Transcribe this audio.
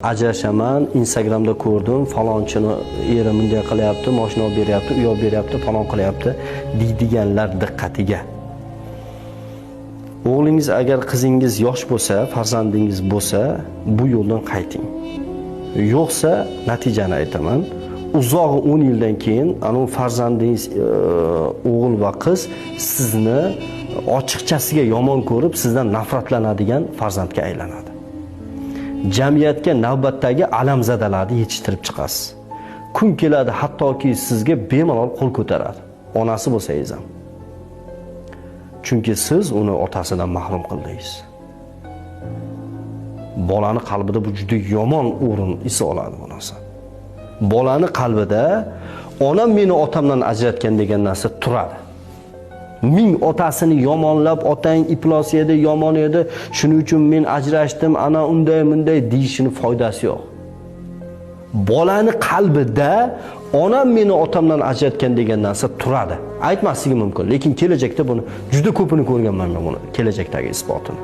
Ajrashaman, Instagramda ko'rdim, falonchini eri bunday qilyapti, mashina olib beryapti, uy olib beryapti, falon qilyapti deydiganlar diqqatiga. O'g'lingiz agar qizingiz yosh bo'lsa, farzandingiz bo'lsa, bu yo'ldan qayting. Yo'qsa, natijani aytaman. Uzoq 10 yildan keyin anu farzandingiz o'g'il va qiz sizni ochiqchasiga yomon ko'rib, sizdan nafratlanadigan farzandga aylanadi. Jamiyatga navbatdagi alamzadalarni yetishtirib chiqasiz. Kun keladi hattoki sizga bemalol qo'l ko'taradi. Onasi bo'lsangiz ham. Chunki siz uni otasidan mahrum qildingiz. Bolani qalbida bu juda yomon o'rin esa oladi bu narsa. Bolani qalbida onam meni otamdan ajratgan degan narsa turadi. Ming otasini yomonlab, otang iflos edi, yomon edi, shuning uchun men ajrashdim, ana unday bunday deyishini foydasi yo'q. Bolani qalbida onam meni otamdan ajratgan degan narsa turadi. Aytmasligi mumkin, lekin kelajakda buni juda ko'pini ko'rganman men buni, kelajakdagi isbotini.